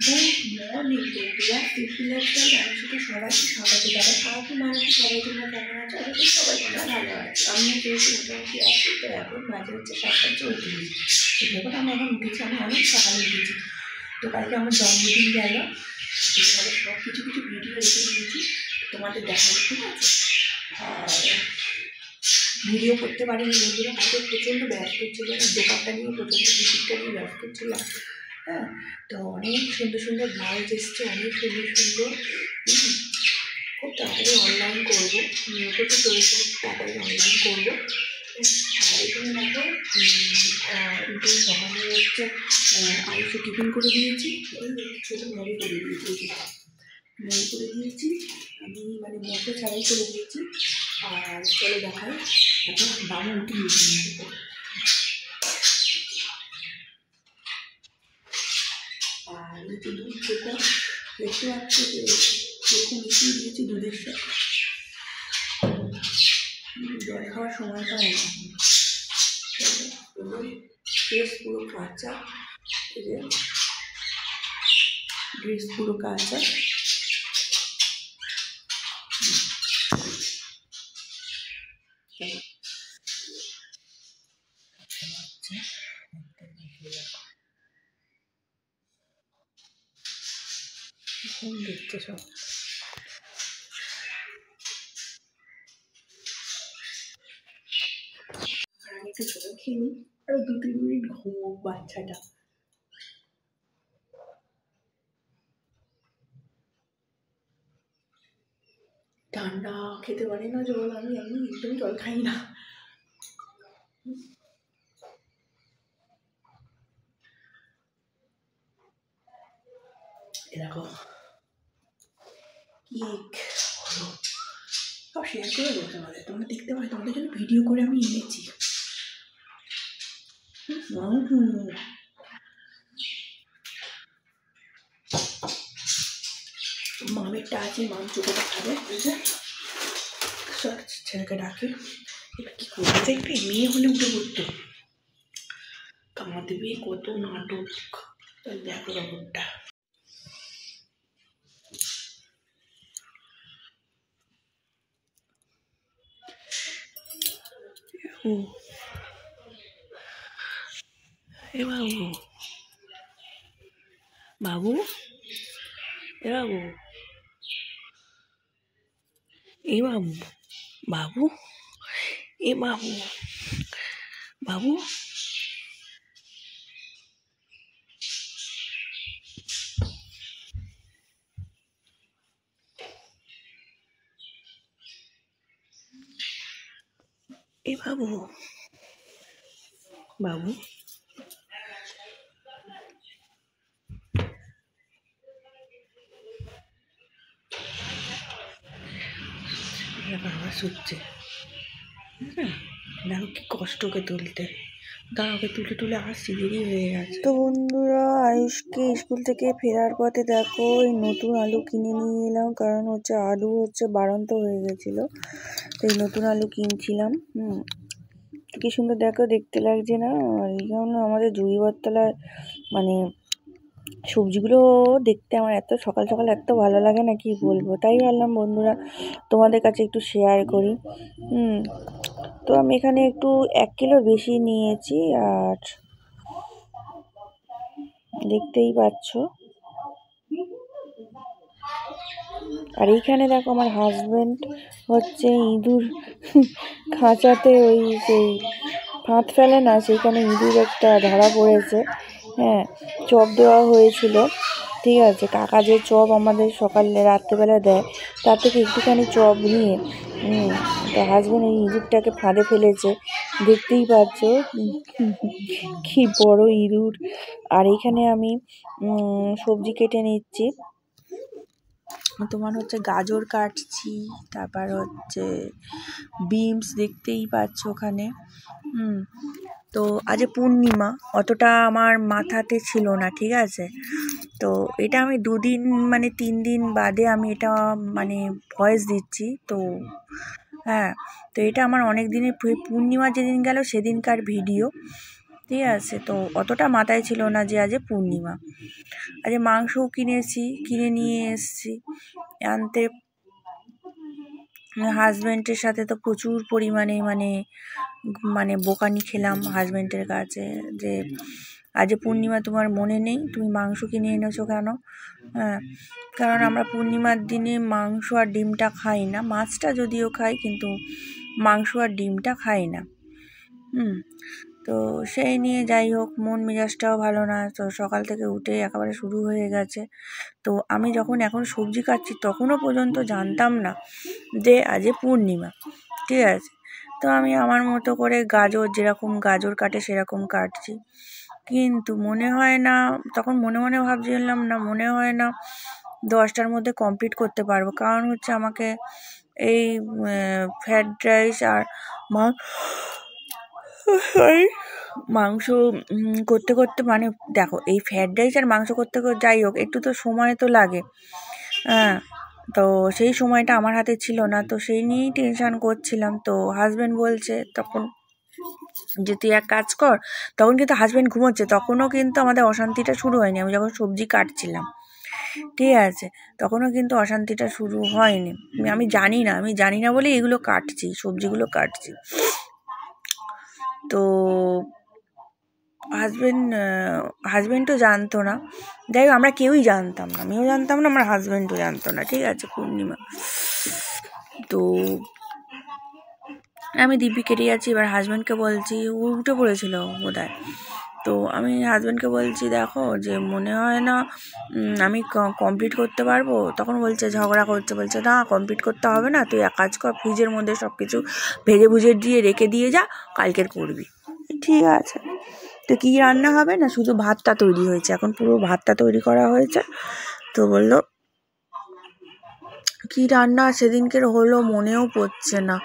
Good morning বন্ধুরা, পিপিলারটার মানুষকে সবাইকে স্বাগত জানাই। আজকে মানুষ সবাই তোমরা কেমন আছো? আজকে সবাই তোমরা ভালো আছো। আমিও যেহেতু মোটামুটি আছি, তো এখন মাঝে হচ্ছে 7:34। তো যখন আমি এখন উঠেছি, আমি অনেক সকালে উঠেছি। তো কালকে আমার জন্মদিন গেল, এইভাবে সব কিছু ভিডিও রেখে দিয়েছি তোমাদের দেখাবো, ঠিক আছে? আর ভিডিও করতে পারিনি বন্ধুরা, আজকে প্রচণ্ড ব্যস্ত ছিল, দোকানটা নিয়ে প্রচণ্ড ভিজিটটা নিয়ে ব্যস্ত ছিলাম। হ্যাঁ, তো অনেক সুন্দর সুন্দর ব্লাউজ এসছে, অনেক সুন্দর সুন্দর। খুব তাড়াতাড়ি অনলাইন করবো, নিয়মিত তো চলছে, তাড়াতাড়ি অনলাইন করবো। আর এখানে দেখো, একটু সকালে হচ্ছে আলুকে টিফিন করে দিয়েছি, ছোটো ম্যারি করে দিয়েছি, ম্যারি করে দিয়েছি আমি, মানে মশলা ছাড়াই করে দিয়েছি। আর চলে দেখায় এখন দামে উঠে দিয়েছি। আর এই যে দুধ, যেটা দেখতে পাচ্ছি যে একটু মিশিয়ে দিয়েছি দুধের সাথে, জল খাওয়ার সময় পায় না। ড্রেস পুরো কাঁচা, এই যে ড্রেস পুরো কাঁচা। ঘুম দিচ্ছে সব। আমি একটু জল খেয়ে নিই, আর 2-3 মিনিট ঘুমোক বাচ্চাটা। ঠান্ডা খেতে পারি না জল, আমি একদম জল খাই না। দেখো কেক সব শেয়ার করে দেবো তোমাদের, তোমরা দেখতে পাই, তোমাদের জন্য ভিডিও করে আমি এনেছি। মামেরটা আছে, মাম চোখটা খাবে, ছেলেকে ডাকে। এবার কি করতে, একটু মেয়ে হলে উঠে পড়তো, কাঁদবে কত নাটক। দেখো ব্যাপারটা। এ বাবু, বাবু, এ বাবু, এ বাবু, বাবু, এ বাবু, বাবু, এ বাবু, বাবু, বাবা শুচ্ছে। দেখো কি কষ্ট ওকে তুলতে, দাঁড়াকে তুলে তুলে আসছি, দেরি হয়ে গেছে। তো বন্ধুরা, আয়ুষকে স্কুল থেকে ফেরার পথে দেখো এই নতুন আলু কিনে নিয়ে এলাম, কারণ হচ্ছে আলু হচ্ছে বাড়ন্ত হয়ে গেছিলো, তো এই নতুন আলু কিনছিলাম। কি সুন্দর দেখো, দেখতে লাগছে না? আর এই জন্য আমাদের জুড়িবরতলার মানে সবজিগুলো দেখতে আমার এত সকাল সকাল এত ভালো লাগে না, কি বলবো। তাই ভাবলাম বন্ধুরা তোমাদের কাছে একটু শেয়ার করি। তো আমি এখানে একটু 1 কিলোর বেশি নিয়েছি, আর দেখতেই পাচ্ছ। আর এইখানে দেখো আমার হাজবেন্ড হচ্ছে ইঁদুর খাঁচাতে, ওই সেই ফাঁদ ফেলে না, সেইখানে ইঁদুর একটা ধরা পড়েছে। হ্যাঁ, চপ দেওয়া হয়েছিল, ঠিক আছে। কাকা যে চপ আমাদের সকালে রাত্রেবেলা দেয়, তার থেকে একটুখানি চপ নিয়ে তো হাজবেন্ড এই ইঁদুরটাকে ফাঁদে ফেলেছে, দেখতেই পাচ্ছ কি বড় ইঁদুর। আর এইখানে আমি সবজি কেটে নিচ্ছি, তোমার হচ্ছে গাজর কাটছি, তারপর হচ্ছে বিনস, দেখতেই পাচ্ছ ওখানে। তো আজ পূর্ণিমা, অতটা আমার মাথাতে ছিল না, ঠিক আছে। তো এটা আমি 2 দিন মানে 3 দিন বাদে আমি এটা মানে ভয়েস দিচ্ছি। তো হ্যাঁ, তো এটা আমার অনেক দিনের পূর্ণিমা যেদিন গেল সেদিনকার ভিডিও। ঠিক আছে। তো অতটা মাথায় ছিল না যে আজ পূর্ণিমা। আজ মাংসও কিনে নিয়ে এসেছি। আনতে হাজব্যান্ডের সাথে তো প্রচুর পরিমাণে মানে বোকানি খেলাম হাজব্যান্ডের কাছে, যে আজ পূর্ণিমা তোমার মনে নেই, তুমি মাংস কিনে এনেছো কেন? হ্যাঁ, কারণ আমরা পূর্ণিমার দিনে মাংস আর ডিমটা খাই না, মাছটা যদিও খাই, কিন্তু মাংস আর ডিমটা খাই না। তো সেই নিয়ে যাই হোক, মন মেজাজটাও ভালো না। তো সকাল থেকে উঠে একেবারে শুরু হয়ে গেছে। তো আমি যখন এখন সবজি কাটছি তখনও পর্যন্ত জানতাম না যে আজ পূর্ণিমা। ঠিক আছে। তো আমি আমার মতো করে গাজর, যেরকম গাজর কাটে সেরকম কাটছি, কিন্তু মনে হয় না, তখন মনে মনে ভাবছিলাম না, মনে হয় না 10টার মধ্যে কমপ্লিট করতে পারবো। কারণ হচ্ছে আমাকে এই ফ্রায়েড রাইস আর মাংস করতে করতে, মানে দেখো, এই ফ্রায়েড রাইস আর মাংস করতে করতে যাই হোক একটু তো সময় তো লাগে। হ্যাঁ, তো সেই সময়টা আমার হাতে ছিল না, তো সেই নিয়েই টেনশান করছিলাম। তো হাজব্যান্ড বলছে তখন যে তুই এক কাজ কর, তখন কিন্তু হাজব্যান্ড ঘুমোচ্ছে, তখনও কিন্তু আমাদের অশান্তিটা শুরু হয়নি। আমি যখন সবজি কাটছিলাম, ঠিক আছে, তখনও কিন্তু অশান্তিটা শুরু হয়নি। আমি জানি না বলে এগুলো কাটছি, সবজিগুলো কাটছি। তো হাজব্যান্ডও জানতো না, যাই হোক আমরা কেউই জানতাম না, আমিও জানতাম না, আমার হাজব্যান্ডও জানতো না। ঠিক আছে, পূর্ণিমা। তো আমি দিব্যি কেটে যাচ্ছি, এবার হাজব্যান্ডকে বলছি, ও উঠে পড়েছিল বোধহয়। তো আমি হাজব্যান্ডকে বলছি, দেখো যে মনে হয় না আমি কমপ্লিট করতে পারবো। তখন বলছে, ঝগড়া করছে, বলছে না কমপ্লিট করতে হবে না, তুই এক কাজ কর, ফ্রিজের মধ্যে সব কিছু ভেজে ভুজে দিয়ে রেখে দিয়ে যা, কালকের করবি। ঠিক আছে। তো কী রান্না হবে না, শুধু ভাতটা তৈরি হয়েছে, এখন পুরো ভাতটা তৈরি করা হয়েছে। তো বললো কী রান্না সেদিনকের হলো মনেও পড়ছে না।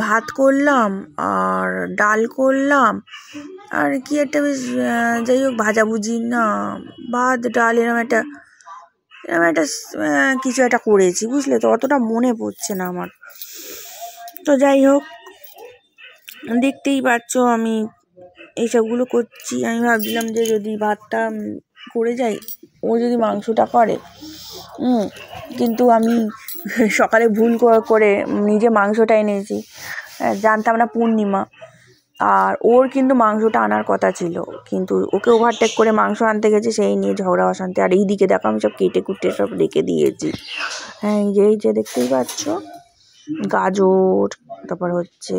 ভাত করলাম আর ডাল করলাম আর কি একটা বেশ, যাই হোক ভাজাভুজি, না ভাত ডাল এরম একটা কিছু একটা করেছি, বুঝলে তো, অতটা মনে পড়ছে না আমার। তো যাই হোক, দেখতেই পাচ্ছ আমি এইসবগুলো করছি। আমি ভাবছিলাম যে যদি ভাতটা করে যাই, ও যদি মাংসটা করে, কিন্তু আমি সকালে ভুল করে নিজে মাংসটা এনেছি, জানতাম না পূর্ণিমা। আর ওর কিন্তু মাংসটা আনার কথা ছিল, কিন্তু ওকে ওভারটেক করে মাংস আনতে গেছে, সেই নিয়ে ঝগড়া অশান্তি। আর এই দিকে দেখো আমি সব কেটে কুটে সব রেখে দিয়েছি। হ্যাঁ, এই যে দেখতেই পাচ্ছ, গাজর, তারপর হচ্ছে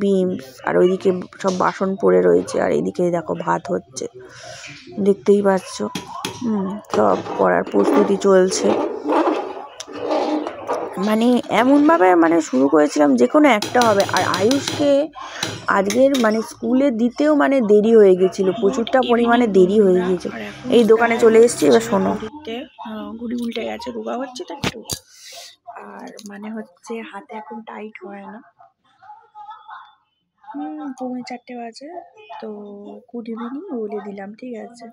বিনস, আর ওইদিকে সব বাসন পড়ে রয়েছে, আর এইদিকে দেখো ভাত হচ্ছে, দেখতেই পাচ্ছ। সব করার প্রস্তুতি চলছে। মানে এমনভাবে শুরু করেছিলাম যে কোনো একটা হবে। আর আয়ুষকে আজকের স্কুলে দিতেও দেরি হয়ে গেছিলো, প্রচুরটা পরিমাণে দেরি হয়ে গিয়েছে। এই দোকানে চলে এসেছি, এবার শোনো, ঘুড়ি উল্টে গেছে, রোগা হচ্ছে তো একটু, আর হচ্ছে হাতে এখন টাইট হয় না। 4:45 বাজে। তো গুড ইভিনিং বলে দিলাম, ঠিক আছে।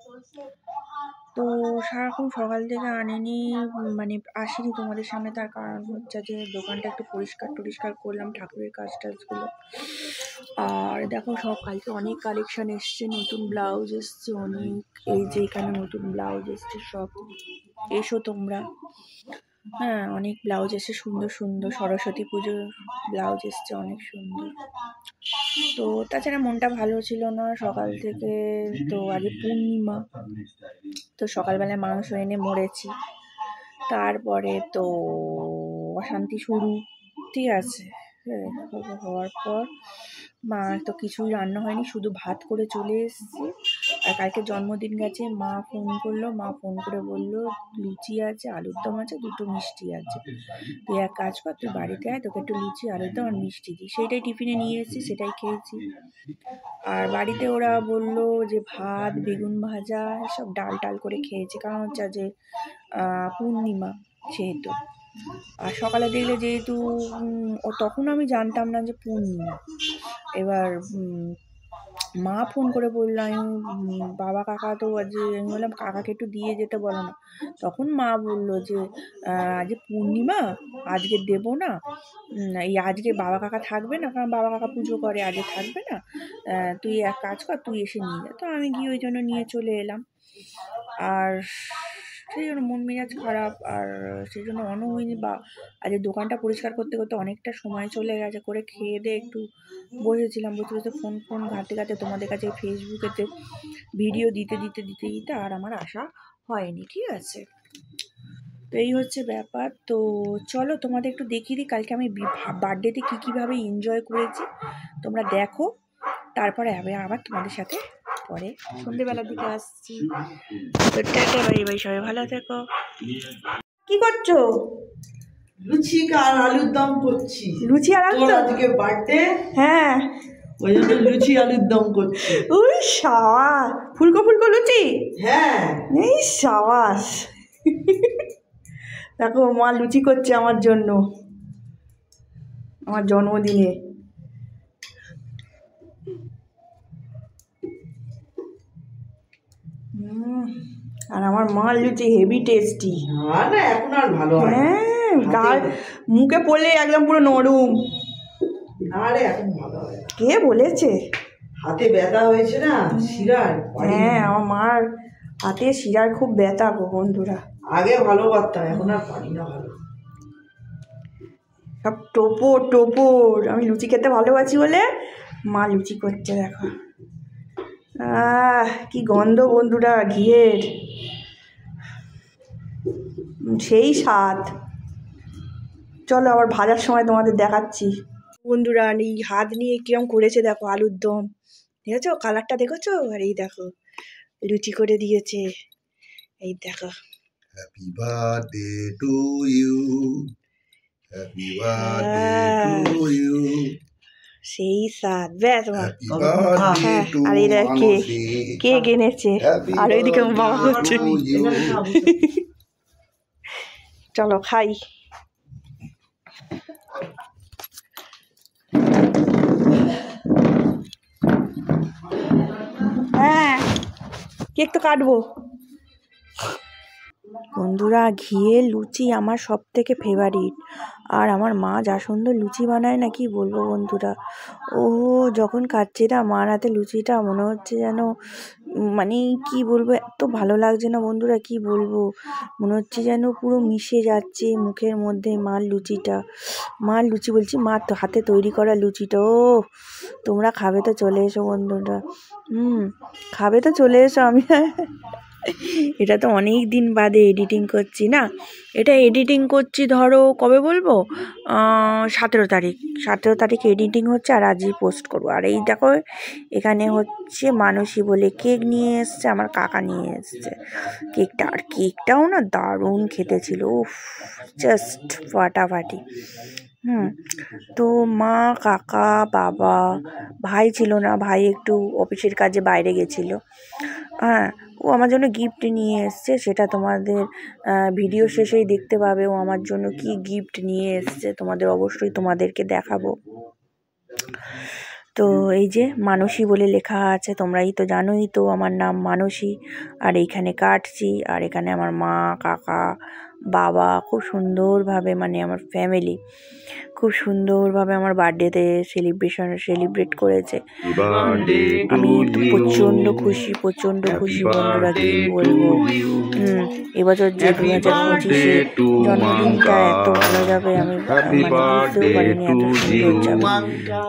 তো সারাক্ষণ সকাল থেকে আনিনি, আসিনি তোমাদের সামনে, তার কারণ হচ্ছে যে দোকানটা একটু পরিষ্কার করলাম, ঠাকুরের কাজ টাজগুলো। আর দেখো সব কালকে অনেক কালেকশন এসছে, নতুন ব্লাউজ এসছে অনেক, এই যে এখানে নতুন ব্লাউজ এসছে সব, এসো তোমরা। হ্যাঁ, অনেক ব্লাউজ এসছে সুন্দর সুন্দর, সরস্বতী পুজোর ব্লাউজ এসছে অনেক সুন্দর। তো তাছাড়া মনটা ভালো ছিল না সকাল থেকে। তো আজ পূর্ণিমা, তো সকালবেলায় মাংস এনে মরেছি, তারপরে তো অশান্তি শুরু। ঠিক আছে, হওয়ার পর মা তো কিছুই রান্না হয়নি, শুধু ভাত করে চলে এসেছি। আর কালকে জন্মদিন গেছে, মা ফোন করে বললো লুচি আছে, আলুর দম আছে, 2টো মিষ্টি আছে, তুই এক কাজ কর, তুই বাড়িতে আয়, তোকে একটু লুচি, আলুর দম আর মিষ্টি দিই। সেইটাই টিফিনে নিয়ে এসেছি, সেটাই খেয়েছি। আর বাড়িতে ওরা বললো যে ভাত, বেগুন ভাজা, সব ডাল করে খেয়েছে, কারণ হচ্ছে যে পূর্ণিমা সেহেতু। আর সকালে দেখলে যেহেতু তখন আমি জানতাম না যে পূর্ণিমা, এবার মা ফোন করে বললো, আমি বাবা কাকা তো আজ, আমি বললাম কাকাকে একটু দিয়ে যেতে বলো না। তখন মা বললো যে আজ পূর্ণিমা, আজকে দেবো না, এই আজকে বাবা কাকা থাকবে না, কারণ বাবা কাকা পুজো করে, আজকে থাকবে না, তুই এক কাজ কর, তুই এসে নিয়ে যা। তো আমি গিয়ে ওই জন্য নিয়ে চলে এলাম। আর সেই জন্য মন মেজাজ খারাপ, আর সেই জন্য অন্য হয়নি। বা আজ দোকানটা পরিষ্কার করতে করতে অনেকটা সময় চলে গেছে, করে খেয়ে দিয়ে একটু বসেছিলাম, বসে বসে ফোন ঘাঁটতে ঘাঁটতে তোমাদের কাছে ফেসবুকেতে ভিডিও দিতে আর আমার আসা হয়নি, ঠিক আছে। তো এই হচ্ছে ব্যাপার। তো চলো তোমাদের একটু দেখিয়ে দিই কালকে আমি বার্থডেতে কীভাবে এনজয় করেছি, তোমরা দেখো। তারপরে আবার তোমাদের সাথে পরে সন্ধ্যেবেলার দিকে আসছি। তো টাটা, বাই, সবাই ভালো থেকো। কি করছো? লুচি আর আলুর দম করছি। লুচি আর আলুর দম? আজকে বার্থডে। হ্যাঁ, ওই জন্য লুচি আলুর দম করছি। ওই সাবাস, ফুলকো লুচি। হ্যাঁ, এই সাবাস। দেখো মা লুচি করছে আমার জন্য, আমার জন্মদিনে। আর আমার মার লুচি হেভি টেস্টি। না এখন আর ভালো হয়। হ্যাঁ, গাল মুখে পড়লে একদম পুরো নরম। আরে এখন ভালো হয়। কে বলেছে? হাতে ব্যথা হয়েছে না শিরার। হ্যাঁ, আমার মার হাতে শিরার খুব ব্যথা গো বন্ধুরা। আগে ভালো পারতাম, এখন আর পারি না ভালো। সব টোপর। আমি লুচি খেতে ভালোবাসি বলে মা লুচি করছে, দেখো। কি গন্ধ বন্ধুরা, ঘিয়ের সেই স্বাদ। চলো আবার ভাজার সময় তোমাদের দেখাচ্ছি বন্ধুরা। এই হাত নিয়ে কিরম করেছে দেখো আলুর দম, দেখেছো কালারটা দেখেছো? আর এই দেখো লুচি করে দিয়েছে, এই দেখো। Happy birthday to you, happy birthday to you. সেই স্বাদ, ব্যাস। হ্যাঁ, আর এই দেখ কে এনেছে, আর ওইদিকে বাবা হচ্ছে। চলো খাই। হ্যাঁ, কেক তো কাটবো বন্ধুরা। ঘিয়ের লুচি আমার সব থেকে ফেভারিট। আর আমার মা যা সুন্দর লুচি বানায় না, কি বলবো বন্ধুরা। ও যখন খাচ্ছি না মার হাতে লুচিটা, মনে হচ্ছে যেন মানে কি বলবো, এত ভালো লাগছে না বন্ধুরা, কি বলবো। মনে হচ্ছে যেন পুরো মিশে যাচ্ছে মুখের মধ্যে মার লুচিটা। মার লুচি বলছি, মার তো হাতে তৈরি করা লুচিটা। ও তোমরা খাবে তো চলে এসো বন্ধুরা, খাবে তো চলে এসো। আমি এটা তো অনেক দিন বাদে এডিটিং করছি না, এটা এডিটিং করছি ধরো কবে বলবো, 17 তারিখে এডিটিং হচ্ছে, আর আজই পোস্ট করবো। আর এই দেখো এখানে হচ্ছে মানসী বলে কেক নিয়ে এসছে, আমার কাকা নিয়ে এসছে কেকটা। আর কেকটাও না দারুণ খেতে ছিল, উফ জাস্ট ফাটাফাটি। তো মা, কাকা, বাবা, ভাই ছিল না, ভাই একটু অফিসের কাজে বাইরে গেছিলো। হ্যাঁ, ও আমার জন্য গিফট নিয়ে এসছে, সেটা তোমাদের ভিডিও শেষেই দেখতে পাবে ও আমার জন্য কি গিফট নিয়ে এসছে, তোমাদেরকে দেখাবো। তো এই যে মানসী বলে লেখা আছে, তোমরাই তো জানোই তো আমার নাম মানসী। আর এইখানে কাটছি, আর এখানে আমার মা, কাকা, বাবা খুব সুন্দরভাবে, মানে আমার ফ্যামিলি খুব সুন্দরভাবে আমার বার্থডেতে সেলিব্রেট করেছে। আমি তো প্রচণ্ড খুশি বন্ধুরা, কি বলবো। এবছর যে 2025-এ জন্মদিনটা এত ভালো যাবে আমি বুঝতেও পারিনি, এত সুন্দর যাবে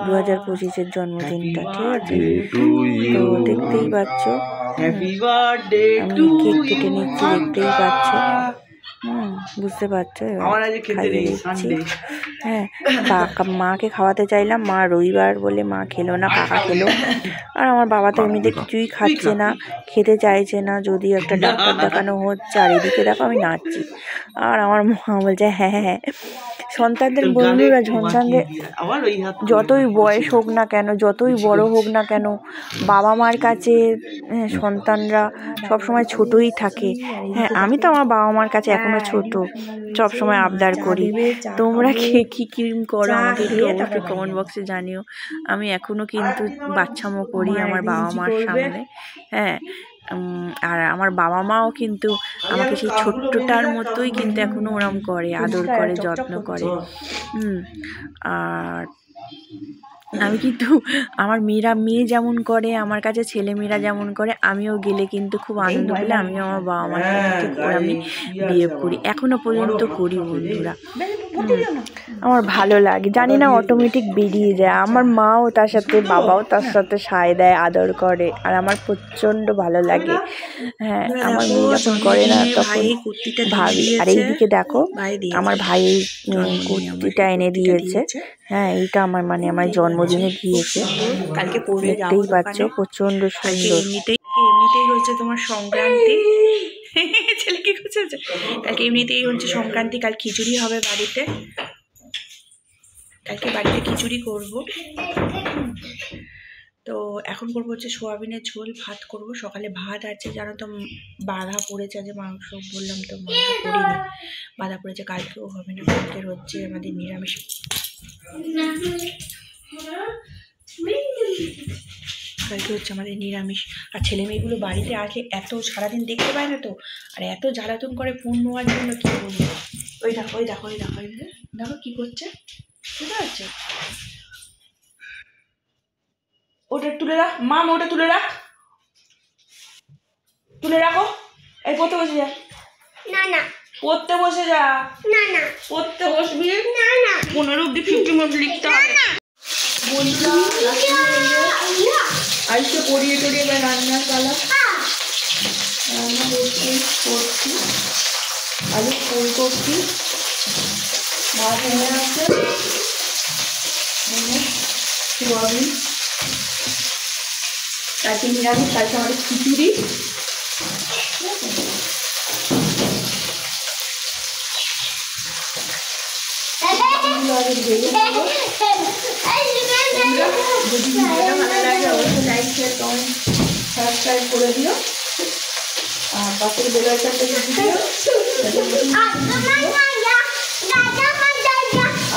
2025-এর জন্মদিনটা, ঠিক আছে। তো দেখতেই পাচ্ছ আমি কেক কেটে নিচ্ছি, দেখতেই পাচ্ছ, বুঝতে পারছো। খাইয়ে দিচ্ছি। হ্যাঁ, মাকে খাওয়াতে চাইলাম, মা রবিবার বলে মা খেলো না, কাকা খেলো। আর আমার বাবা তো এমনিতে কিছুই খাচ্ছে না, খেতে চাইছে না, যদি একটা ডাক্তার দেখানো হচ্ছে। আর এদিকে দেখো আমি নাচছি, আর আমার মা বলছে হ্যাঁ। সন্তানদের বন্ধুরা সন্তানদের যতই বয়স হোক না কেন, যতই বড় হোক না কেন, বাবা মার কাছে সন্তানরা সবসময় ছোটই থাকে। হ্যাঁ, আমি তো আমার বাবা মার কাছে এখনো ছোট, সবসময় আবদার করি। তোমরা কে কী করো আমাকে একটু অবশ্যই কমেন্ট বক্সে জানিও। আমি এখনো কিন্তু বাচ্চামো করি আমার বাবা মার সামনে। হ্যাঁ, আর আমার বাবা মাও কিন্তু আমাকে সেই ছোট্টটার মতোই কিন্তু এখনো ওরম করে, আদর করে, যত্ন করে। আর আমি কিন্তু আমার মেয়ে যেমন করে আমার কাছে, ছেলেমেয়েরা যেমন করে, আমিও গেলে কিন্তু খুব আনন্দ পেলে আমিও আমার বাবা মার সাথে করে আমি বিহেভ করি, এখনো পর্যন্ত করি বন্ধুরা। আমার ভালো লাগে, জানি না অটোমেটিক বেরিয়ে যায়। আমার মাও তার সাথে, বাবাও তার সাথে সায় দেয়, আদর করে, আর আমার প্রচণ্ড ভালো লাগে। হ্যাঁ, আমার মেয়ে যখন করে না তখন ভাবি। আর এইদিকে দেখো আমার ভাই কুর্তিটা এনে দিয়েছে। হ্যাঁ, এইটা আমার আমার জন্মদিনে দিয়েছে, কালকে পরে দেখতেই পাচ্ছ, প্রচণ্ড সুন্দর। এমনিতেই হচ্ছে তোমার সংক্রান্তি, ছেলে কি করছে, কালকে এমনিতেই হচ্ছে সংক্রান্তি, কাল খিচুড়ি হবে বাড়িতে, কালকে বাড়িতে খিচুড়ি করব। তো এখন করবো হচ্ছে সোয়াবিনের ঝোল, ভাত করব। সকালে ভাত আছে, জানো তো বাঁধা পড়েছে, যে মাংস বললাম তো মাংস করিনি, বাঁধা পড়েছে, কালকেও হবে না, কালকের হচ্ছে আমাদের নিরামিষ। কালকে হচ্ছে আমাদের নিরামিষ। আর ছেলে মেয়েগুলো বাড়িতে আসলে এত সারাদিন দেখতে পায় না তো, আর এত জ্বালাতন করে ফোন নেওয়ার জন্য, কি বলবো। ওই দেখো ওই দেখো ওই দেখো দেখো কি করছে, বুঝতে পারছো? ওটা তুলে রাখ মাম, ওটা তুলে রাখ, তুলে রাখো। এই পড়তে বসে যা, না না পড়তে বসে যা, না না পড়তে বসবি, না না 15 অব্দি 50 মিনিট লিখতে হবে। বন্ধুরা আজকে পড়িয়ে টড়িয়ে বা রান্নার পালা, রান্না করছি, আলু ফুলকপি, ভাত এনে আছে, সোয়াবিন, কালকে নিরামিষ, কালকে আমাদের খিচুড়ি। যদি ভিডিওটা ভালো লাগে অবশ্যই লাইক শেয়ার কমেন্ট সাবস্ক্রাইব করে দিও, আর পাশের বেল আইকনটা দিও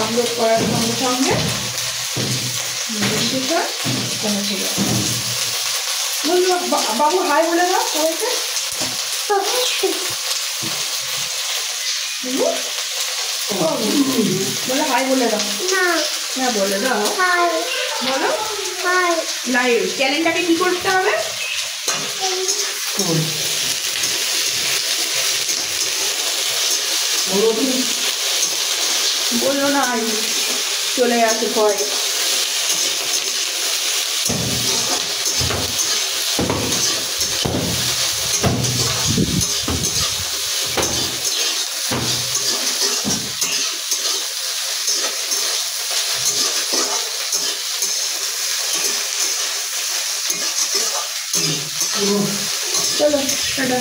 আপলোড করার সঙ্গে সঙ্গে নোটিফিকেশন পৌঁছে যাবে। বাবু হাই বলে দাও সবাইকে, বলে হাই বলে দাও, না বলে দাও, বলো লাইভ। চ্যানেলটাকে কি করতে হবে, বললো না চলে আসে ঘরে। চলো টাটা।